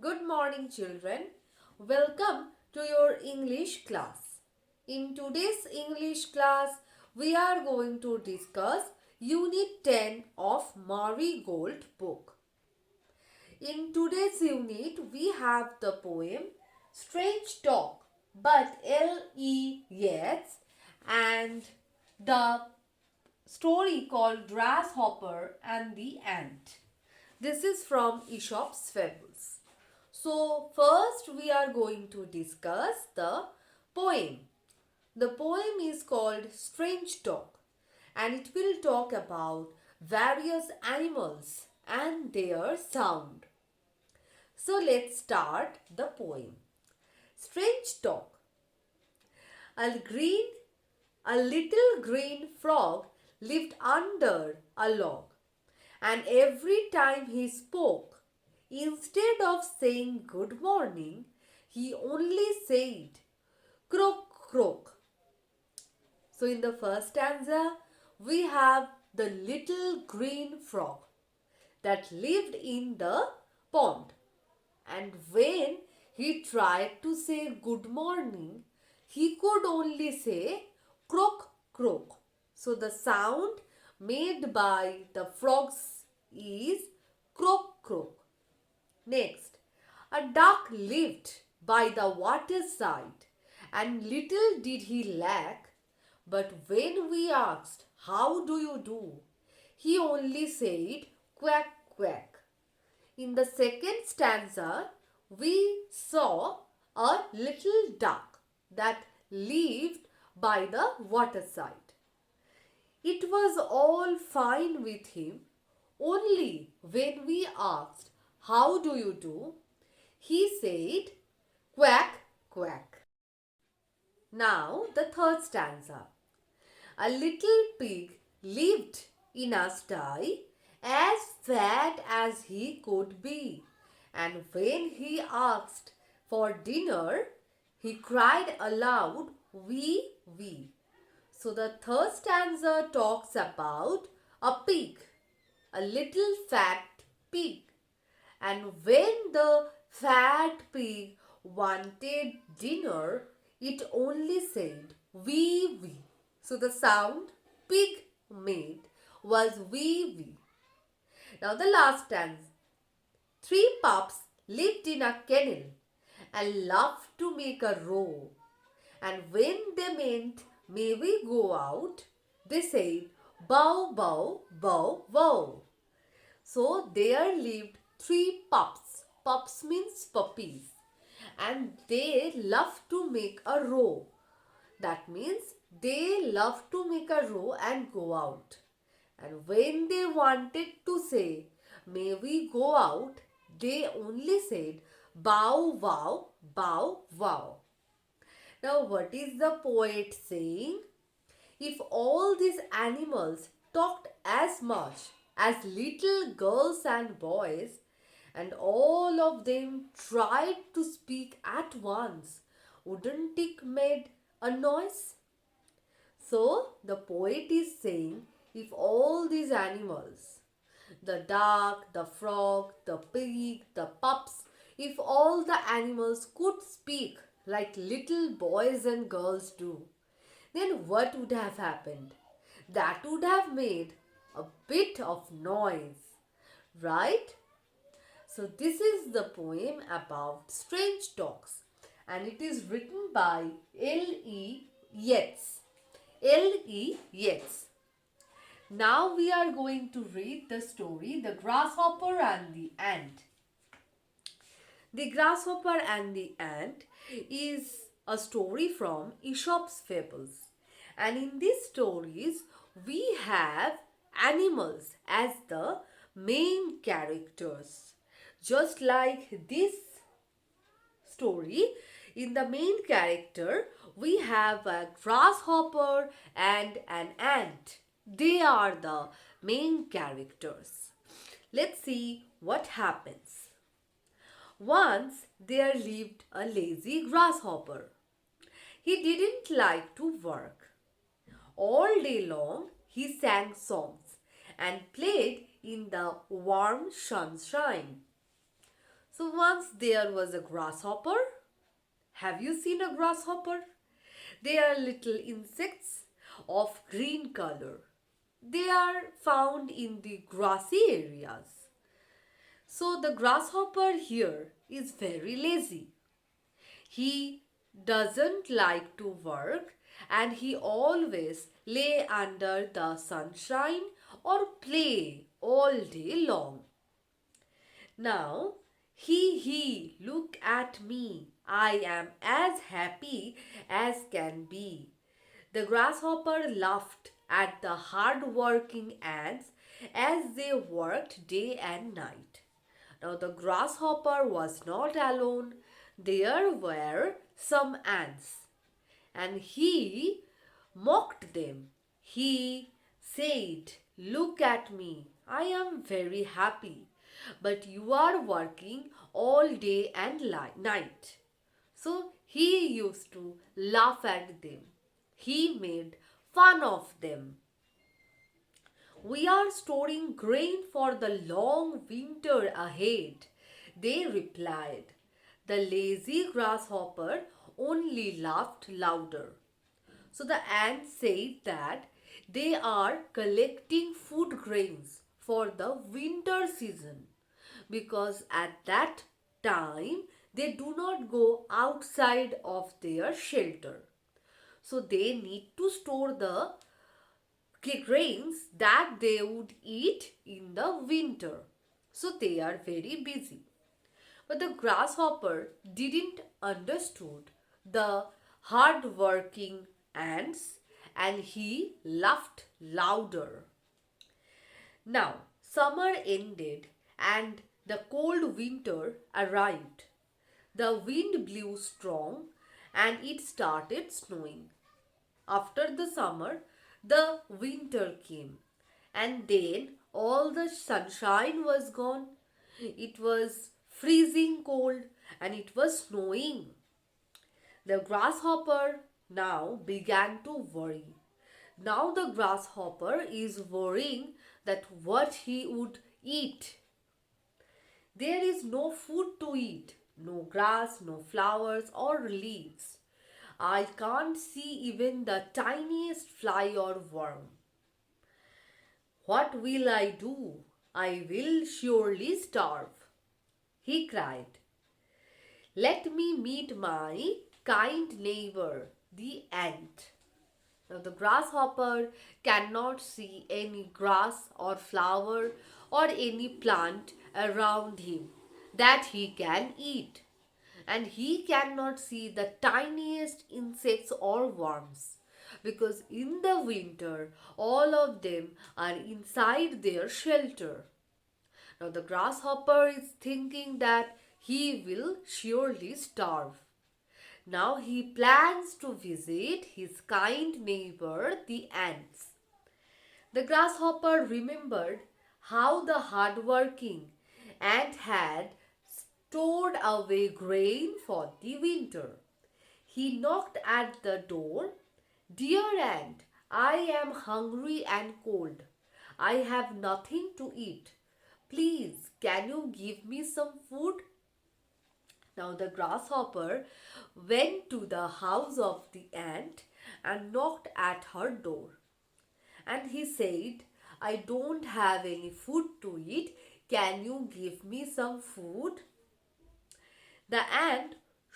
Good morning, children. Welcome to your English class. In today's English class, we are going to discuss Unit 10 of Marigold book. In today's unit, we have the poem Strange Talk but L.E.S. and the story called Grasshopper and the Ant. This is from Aesop's Fables. So, first we are going to discuss the poem. The poem is called Strange Talk and it will talk about various animals and their sound. So, let's start the poem. Strange Talk. A green, a little green frog lived under a log, and every time he spoke, instead of saying good morning, he only said croak croak. So in the first stanza, we have the little green frog that lived in the pond. And when he tried to say good morning, he could only say croak croak. So the sound made by the frogs is croak croak. Next, a duck lived by the waterside, and little did he lack. But when we asked, how do you do? He only said, quack quack. In the second stanza, we saw a little duck that lived by the waterside. It was all fine with him, only when we asked, how do you do? He said, quack, quack. Now the third stanza. A little pig lived in a sty, as fat as he could be, and when he asked for dinner, he cried aloud, wee, wee. So the third stanza talks about a pig, a little fat pig. And when the fat pig wanted dinner, it only said wee wee. So the sound pig made was wee wee. Now the last stanza. 3 pups lived in a kennel and loved to make a row. And when they meant, may we go out, they said, bow, bow, bow, bow. So there lived 3 pups. Pups means puppies. And they love to make a row. That means they love to make a row and go out. And when they wanted to say, may we go out, they only said, bow, wow, bow, wow. Now what is the poet saying? If all these animals talked as much as little girls and boys, and all of them tried to speak at once, wouldn't it make a noise? So the poet is saying, if all these animals, the duck, the frog, the pig, the pups, if all the animals could speak like little boys and girls do, then what would have happened? That would have made a bit of noise, right? So this is the poem about strange talks and it is written by L.E. Yeats. L.E. Yeats. Now we are going to read the story The Grasshopper and the Ant. The Grasshopper and the Ant is a story from Aesop's Fables. And in these stories, we have animals as the main characters. Just like this story, in the main character, we have a grasshopper and an ant. They are the main characters. Let's see what happens. Once there lived a lazy grasshopper. He didn't like to work. All day long he sang songs and played in the warm sunshine. So once there was a grasshopper. Have you seen a grasshopper? They are little insects of green color. They are found in the grassy areas. So the grasshopper here is very lazy. He doesn't like to work and he always lay under the sunshine or play all day long. Now, look at me. I am as happy as can be. The grasshopper laughed at the hard-working ants as they worked day and night. Now, the grasshopper was not alone. There were some ants, and he mocked them. He said, "Look at me. I am very happy, but you are working all day and night." So he used to laugh at them. He made fun of them. "We are storing grain for the long winter ahead," they replied. The lazy grasshopper only laughed louder. So the ants said that they are collecting food grains for the winter season because at that time they do not go outside of their shelter. So they need to store the grains that they would eat in the winter. So they are very busy. But the grasshopper didn't understood the hard working ants and he laughed louder. Now summer ended and the cold winter arrived. The wind blew strong and it started snowing. After the summer, the winter came, and then all the sunshine was gone. It was freezing cold and it was snowing. The grasshopper now began to worry. Now the grasshopper is worrying that what he would eat. There is no food to eat, no grass, no flowers or leaves. I can't see even the tiniest fly or worm. What will I do? I will surely starve, he cried. Let me meet my kind neighbor, the ant. Now the grasshopper cannot see any grass or flower or any plant around him that he can eat. And he cannot see the tiniest insects or worms because in the winter all of them are inside their shelter. Now the grasshopper is thinking that he will surely starve. Now he plans to visit his kind neighbor the ants. The grasshopper remembered how the hard-working ant had stored away grain for the winter. He knocked at the door. "Dear ant, I am hungry and cold. I have nothing to eat. Please, can you give me some food?" Now the grasshopper went to the house of the ant and knocked at her door. And he said, "I don't have any food to eat. Can you give me some food?" The ant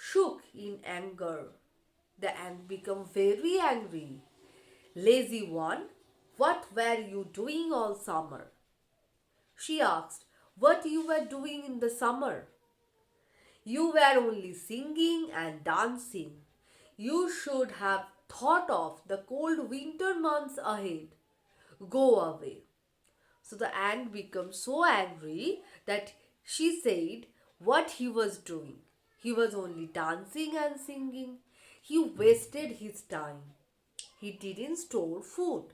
shook in anger. The ant became very angry. "Lazy one, what were you doing all summer?" She asked. "What you were doing in the summer?" "You were only singing and dancing. You should have thought of the cold winter months ahead. Go away." So the ant became so angry that she said what he was doing. He was only dancing and singing. He wasted his time. He didn't store food.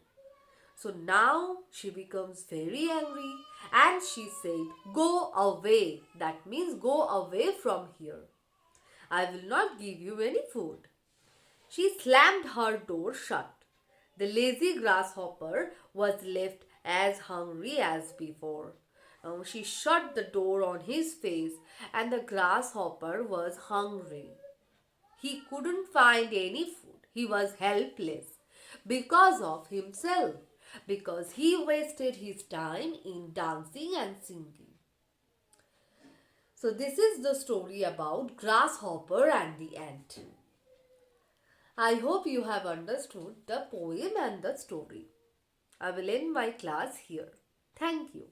So now she becomes very angry and she said, "Go away." That means go away from here. I will not give you any food. She slammed her door shut. The lazy grasshopper was left as hungry as before. She shut the door on his face, and the grasshopper was hungry. He couldn't find any food. He was helpless because of himself, because he wasted his time in dancing and singing. So, this is the story about Grasshopper and the Ant. I hope you have understood the poem and the story. I will end my class here. Thank you.